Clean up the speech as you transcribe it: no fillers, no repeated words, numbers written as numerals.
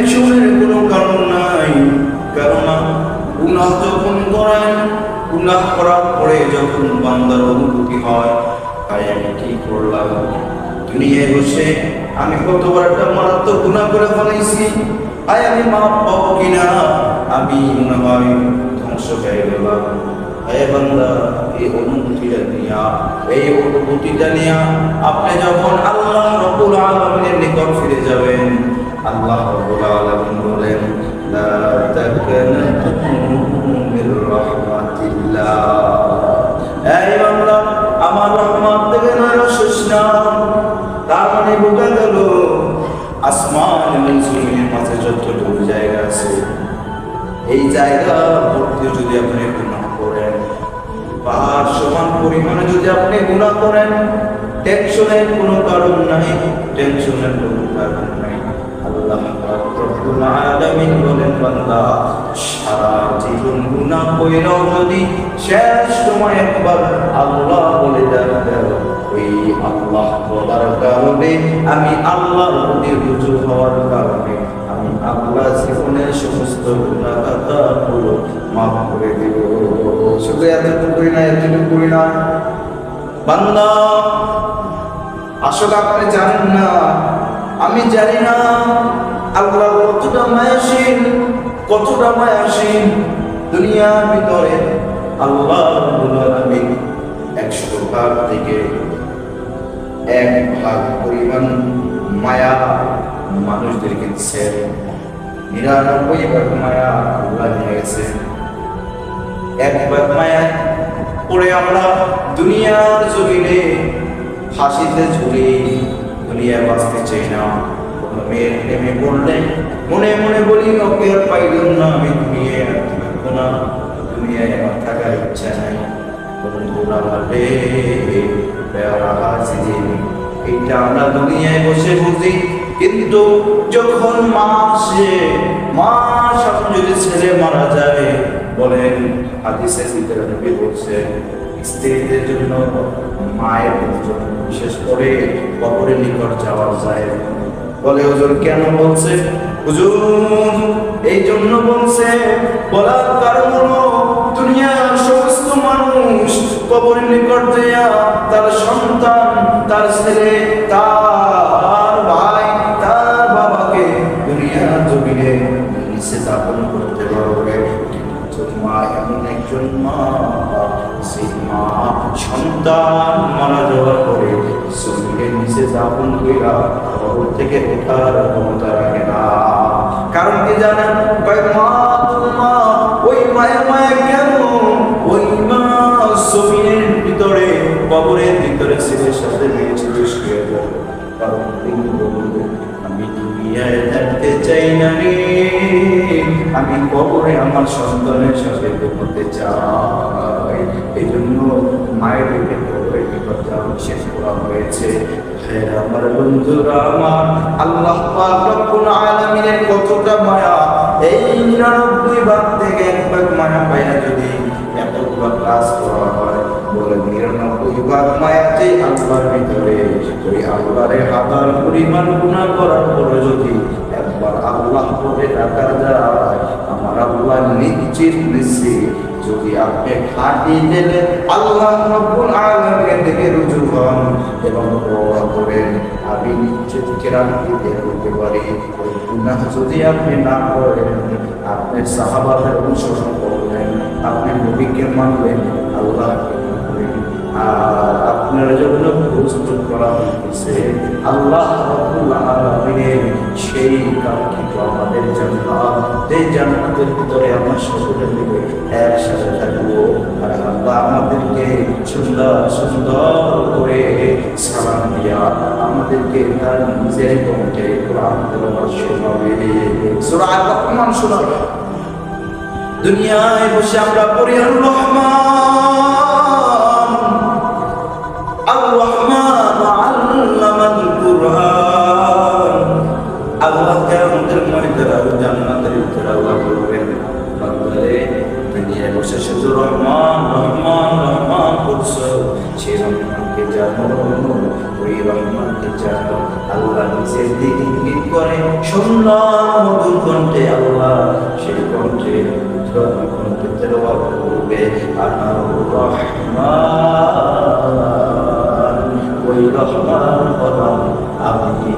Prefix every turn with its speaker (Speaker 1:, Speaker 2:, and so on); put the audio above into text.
Speaker 1: টেনশনের কোনো কারণ নাই। কেননা গুনাহ যখন করেন, গুনাহ করার পরে যখন বান্দার অনুভূতি হয়, তাই আমি কি করলাম, দুনিয়ায় বসে আমি কতবার একটা মারাত্মক গুনাহ করে ফেলেছি, আমি মাপ পাবো কিনা, আমি মনে হয় ধ্বংস হয়ে গেলাম। বান্দা, এই অনুভূতিটা নিয়ে আপনি যখন আল্লাহ রাব্বুল আলামিনের নিকট ফিরে যাবেন, আল্লাহ রাব্বুল আলামিন বলেন, লা তাকনাতু মির রাহমাতিল্লাহ, এই বান্দা আমার রহমত থেকে নৈরাশ্বাস না। তার মানে বোঝা গেল আসমান এবং জমিনের মাঝে যতটুকু জায়গা আছে, এই জায়গা ভর্তি যদি আপনি গুনাহ করেন, পাহাড় সমান পরিমাণে যদি আপনি গুনাহ করেন, টেনশনের কোনো কারণ নাই, টেনশনের কোনো কারণ নাই। আল্লাহ রাব্বুল আলামিন বলেন, বান্দা সারা জীবন গুনাহ কইরাও যদি শেষ সময় একবার আল্লাহ বলে দাও, ওই আল্লাহ বলার কারণে, আমি আল্লাহর প্রতি রুজু হওয়ার কারণে আমি আল্লাহ জীবনের সমস্ত গুনাহ খাতাগুলো মাফ করে দেব। শুধু এতটুকু করি না বান্দা, আসলে আপনি জানেন না, আমি জানি না আল্লাহ কতটা মায়াশীল দুনিয়ার ভিতরে। আল্লাহ রাব্বুল আলামিন 100 ভাগ থেকে 1 ভাগ পরিমাণ মায়া মানুষদেরকে দিচ্ছেন, 99 ভাগ মায়া আল্লাহ নিয়ে গেছেন। 1 ভাগ মায়া পরে আমরা দুনিয়ার জমিনে ফাঁসিতে ঝুলি, দুনিয়ায় বাঁচতে চাই না। কোনো মেয়ের প্রেমে পড়লে মনে মনে বলি, ওকে আর পাইলাম না, আমি দুনিয়ায় থাকবো না, দুনিয়ায় আমার থাকার ইচ্ছা নাই। এইটা আমরা দুনিয়ায় বসে বুঝি, কিন্তু যখন মাস যদি ছেলে মারা যায়, বলেন হাদিসে ভিতরে নবী বলছেন, স্ত্রীদের জন্য মায়ের জন্য বিশেষ করে কবরের নিকট যাওয়া যায়। বলে হুজুর কেন বলছে? হুজুর এই জন্য বলছে, বলার কারণ হলো দুনিয়ার সমস্ত মানুষ কবরের নিকট যাইয়া তার সন্তান, তার ছেলে, তার ভাই, তার বাবাকে দুনিয়ার জমিনে নিচে দাফন করতে পারবে। মা এমন একজন মা, সেই মা সন্তান মারা যাওয়ার পরে জমিনের নিচে দাফন কইরা কবর থেকে ওঠার ক্ষমতা রাখে না। কারণ কি জানেন? মা ওই মায়ের মায়া কেন? ওই মা জমিনের ভিতরে, কবরের ভিতরে ছেলের সাথে মেয়ে ছেলে শুয়ে যায়। কারণ আমি দুনিয়ায় থাকতে চাই না রে, আমি কবরে আমার সন্তানের সাথে ঘুমোতে চাই। এই জন্য মায়ের দিকে কবরের কথা শেষ করা হয়েছে। আমার বন্ধুরা, আমার আল্লাহ পাক রব্বুল আলামিনের কতটা মায়া, এই 99 ভাগ থেকে 1 ভাগ মায়া পাইয়া যদি এতগুলো কাজ করা হয়, বলে 99 ভাগ মায়া যে আল্লাহর ভিতরে, ওই আল্লাহরে হাজার পরিমাণ গুনাহ করার পরে যদি একবার আল্লাহ বলে ডাকা যায়, আমার আল্লাহ নিশ্চিত যদি আপনি খাঁটি দিলে আল্লাহ রাব্বুল আলামিনের দিকে রুজু হন এবং দোয়া করেন, আমি নিশ্চিত গ্যারান্টি দিয়ে বলতে পারি, ওই গুনাহ যদি আপনি না করেন, আপনি সাহাবাদের অনুসরণ করবেন, আপনি নবীকে মানবেন, আল্লাহকে মানবেন, আর আপনার জন্য প্রস্তুত করা হয়েছে আল্লাহ রাব্বুল আলামিনের সেই কাঙ্ক্ষিত আমাদের জান্নাত, এই জান্নাতের ভিতরে আমরা সকলে মিলে একসাথে থাকবো। আর আল্লাহ আমাদেরকে সুন্দর সুন্দর করে সালাম দিয়া আমাদেরকে তার নিজের কণ্ঠে কোরআন তেলাওয়াত শোনাবে, সূরা আর-রহমান শোনাবে। দুনিয়ায় বসে আমরা পড়ি আর রহমান আল্লামাল কুরআন। আল্লাহ কিয়ামতের ময়দানে জান্নাতের ভিতরে আল্লাহ বলবেন, বান্দারে দুনিয়ায় বসে শুধু রহমান রহমান রহমান করছো, সেই রহমানকে জানো ওই রহমানকে চাও আল্লাহ নিজের দিক ইঙ্গিত করে শুনলাম মধুর কণ্ঠে আল্লাহ সেই কণ্ঠে কণ্ঠে তেলাওয়াত করবে আনার রহমান ওই রহমান হলাম আমি